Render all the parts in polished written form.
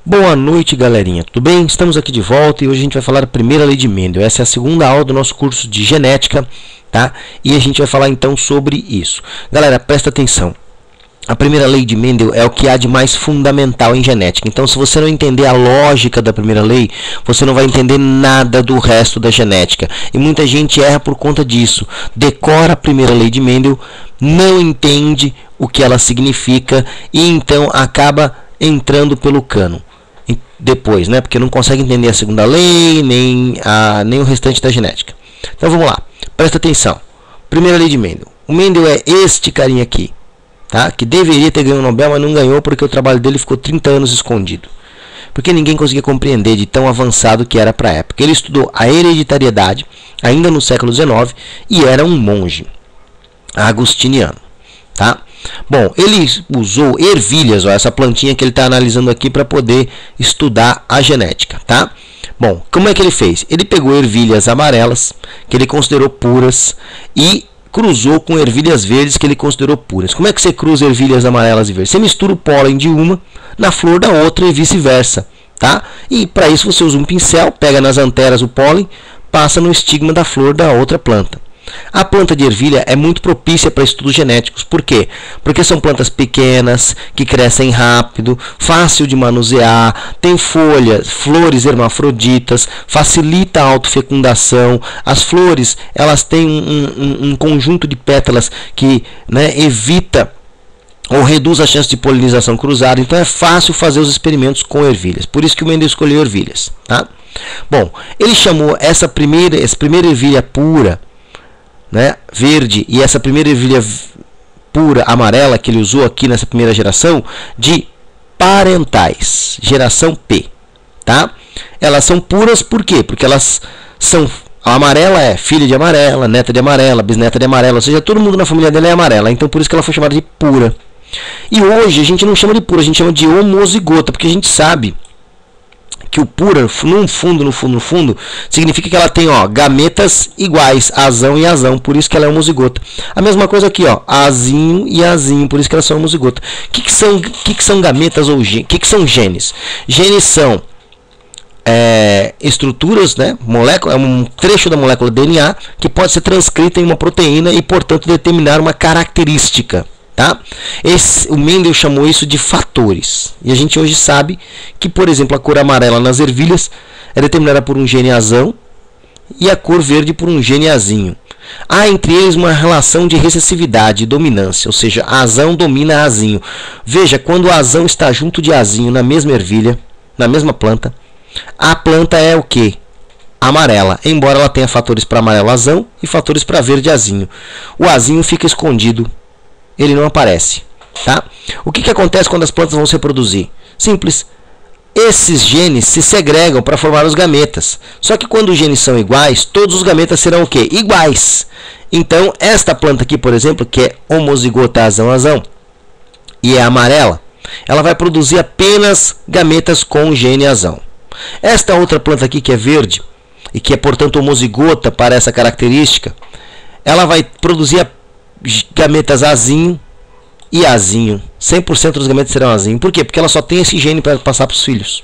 Boa noite, galerinha, tudo bem? Estamos aqui de volta e hoje a gente vai falar da primeira lei de Mendel. Essa é a segunda aula do nosso curso de genética, tá? E a gente vai falar então sobre isso. Galera, presta atenção. A primeira lei de Mendel é o que há de mais fundamental em genética. Então, se você não entender a lógica da primeira lei, você não vai entender nada do resto da genética. E muita gente erra por conta disso. Decora a primeira lei de Mendel, não entende o que ela significa e então acaba entrando pelo cano depois, né? Porque não consegue entender a segunda lei, nem o restante da genética. Então, vamos lá. Presta atenção. Primeira lei de Mendel. O Mendel é este carinha aqui. Tá? Que deveria ter ganho o Nobel, mas não ganhou porque o trabalho dele ficou 30 anos escondido. Porque ninguém conseguia compreender de tão avançado que era para a época. Ele estudou a hereditariedade, ainda no século XIX, e era um monge agustiniano. Tá? Bom, ele usou ervilhas, ó, essa plantinha que ele está analisando aqui para poder estudar a genética. Tá? Bom, como é que ele fez? Ele pegou ervilhas amarelas, que ele considerou puras, e cruzou com ervilhas verdes que ele considerou puras. Como é que você cruza ervilhas amarelas e verdes? Você mistura o pólen de uma na flor da outra e vice-versa, tá? E para isso você usa um pincel, pega nas anteras o pólen, passa no estigma da flor da outra planta. A planta de ervilha é muito propícia para estudos genéticos. Por quê? Porque são plantas pequenas, que crescem rápido, fácil de manusear, tem folhas, flores hermafroditas, facilita a autofecundação. As flores, elas têm um conjunto de pétalas que, né, evita ou reduz a chance de polinização cruzada. Então é fácil fazer os experimentos com ervilhas. Por isso que o Mendel escolheu ervilhas, tá? Bom, ele chamou essa primeira ervilha pura, né, verde, e essa primeira ervilha pura amarela que ele usou aqui nessa primeira geração, de parentais, geração P, tá? Elas são puras por quê? Porque elas são, a amarela é filha de amarela, neta de amarela, bisneta de amarela, ou seja, todo mundo na família dela é amarela, então por isso que ela foi chamada de pura. E hoje a gente não chama de pura, a gente chama de homozigota, porque a gente sabe que o pura, no fundo, significa que ela tem, ó, gametas iguais, azão e azão, por isso que ela é homozigota. A mesma coisa aqui, ó, azinho e azinho, por isso que elas são homozigota. O que são gametas ou genes? O que são genes? Genes são estruturas, né, molécula, é um trecho da molécula DNA que pode ser transcrita em uma proteína e, portanto, determinar uma característica. Tá? O Mendel chamou isso de fatores. E a gente hoje sabe que, por exemplo, a cor amarela nas ervilhas é determinada por um gene azão e a cor verde por um gene azinho. Há entre eles uma relação de recessividade e dominância, ou seja, azão domina azinho. Veja, quando o azão está junto de azinho na mesma ervilha, na mesma planta, a planta é o que? Amarela, embora ela tenha fatores para amarelo azão e fatores para verde azinho. O azinho fica escondido, ele não aparece, tá? O que acontece quando as plantas vão se reproduzir? Simples. Esses genes se segregam para formar os gametas. Só que quando os genes são iguais, todos os gametas serão o quê? Iguais. Então, esta planta aqui, por exemplo, que é homozigota azão-azão e é amarela, ela vai produzir apenas gametas com gene azão. Esta outra planta aqui, que é verde e que é, portanto, homozigota para essa característica, ela vai produzir gametas azinho e azinho. 100% dos gametas serão azinho. Por quê? Porque ela só tem esse gene para passar para os filhos.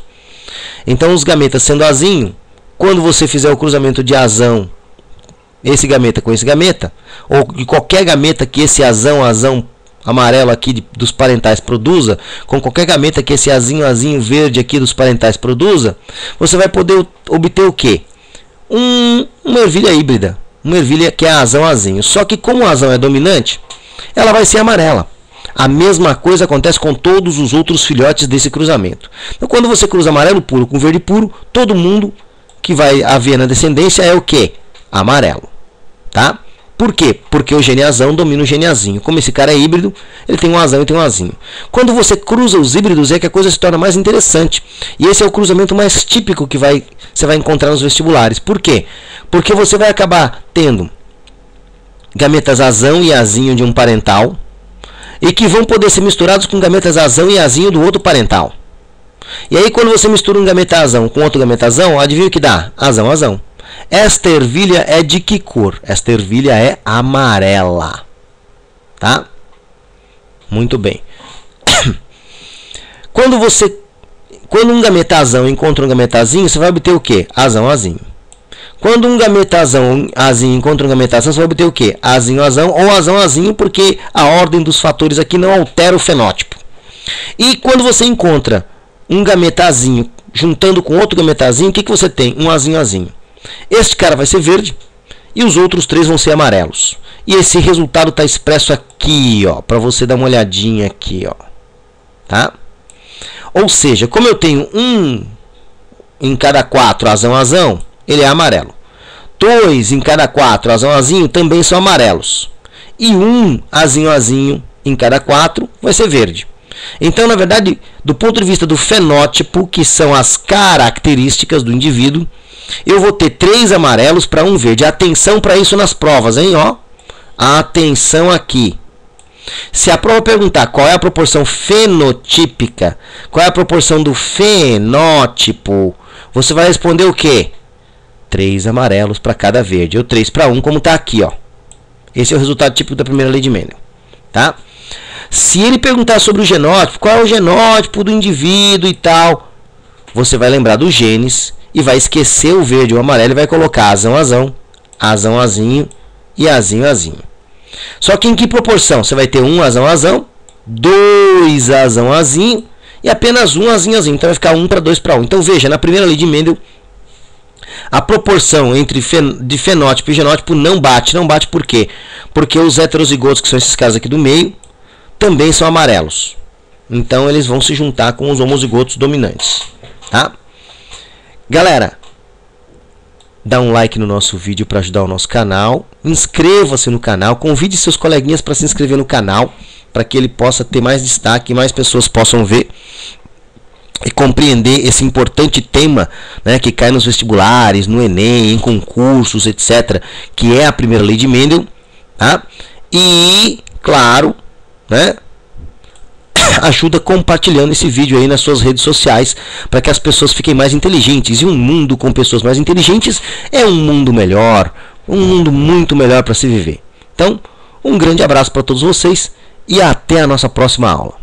Então, os gametas sendo azinho, quando você fizer o cruzamento de azão, esse gameta com esse gameta, ou de qualquer gameta que esse azão amarelo aqui dos parentais produza, com qualquer gameta que esse azinho verde aqui dos parentais produza, você vai poder obter o quê? Uma ervilha híbrida. Uma ervilha que é azão-azinho. Só que como o azão é dominante, ela vai ser amarela. A mesma coisa acontece com todos os outros filhotes desse cruzamento. Então, quando você cruza amarelo puro com verde puro, todo mundo que vai haver na descendência é o quê? Amarelo. Tá? Por quê? Porque o gene azão domina o gene azinho. Como esse cara é híbrido, ele tem um azão e tem um azinho. Quando você cruza os híbridos é que a coisa se torna mais interessante. E esse é o cruzamento mais típico que você vai encontrar nos vestibulares. Por quê? Porque você vai acabar tendo gametas azão e azinho de um parental e que vão poder ser misturados com gametas azão e azinho do outro parental. E aí, quando você mistura um gameta azão com outro gameta azão, adivinha o que dá? Azão-azão. Esta ervilha é de que cor? Esta ervilha é amarela. Tá? Muito bem. Quando você quando um gametazão encontra um gametazinho, você vai obter o quê? Azão, azinho. Quando um gametazão azinho encontra um gametazão, você vai obter o quê? Azinho, azão ou azão, azinho, porque a ordem dos fatores aqui não altera o fenótipo. E quando você encontra um gametazinho juntando com outro gametazinho, o que você tem? Um azinho, azinho. Este cara vai ser verde e os outros três vão ser amarelos. E esse resultado está expresso aqui, ó, para você dar uma olhadinha aqui, ó, tá? Ou seja, como eu tenho um em cada 4 azão, azão, ele é amarelo. 2 em cada 4 azão, azinho também são amarelos. E 1 azinho, azinho em cada 4 vai ser verde. Então, na verdade, do ponto de vista do fenótipo, que são as características do indivíduo, eu vou ter 3 amarelos para 1 verde. Atenção para isso nas provas, hein? Ó, atenção aqui. Se a prova perguntar qual é a proporção fenotípica, qual é a proporção do fenótipo, você vai responder o quê? 3 amarelos para cada verde, ou 3 para 1, como está aqui, ó. Esse é o resultado típico da primeira lei de Mendel, tá? Se ele perguntar sobre o genótipo, qual é o genótipo do indivíduo e tal, você vai lembrar dos genes e vai esquecer o verde ou o amarelo e vai colocar azão, azão, azão, azinho e azinho, azinho. Só que em que proporção? Você vai ter 1 azão, azão, 2 azão, azinho e apenas 1 azinho, azinho. Então vai ficar 1 para 2 para 1. Então veja, na primeira lei de Mendel, a proporção entre de fenótipo e genótipo não bate. Não bate por quê? Porque os heterozigotos, que são esses caras aqui do meio, também são amarelos. Então eles vão se juntar com os homozigotos dominantes, tá? Galera, dá um like no nosso vídeo para ajudar o nosso canal. Inscreva-se no canal. Convide seus coleguinhas para se inscrever no canal, para que ele possa ter mais destaque e mais pessoas possam ver e compreender esse importante tema, né, que cai nos vestibulares, no Enem, em concursos, etc., que é a primeira lei de Mendel, tá? E, claro, né, ajuda compartilhando esse vídeo aí nas suas redes sociais, para que as pessoas fiquem mais inteligentes. E um mundo com pessoas mais inteligentes é um mundo melhor, um mundo muito melhor para se viver. Então, um grande abraço para todos vocês e até a nossa próxima aula.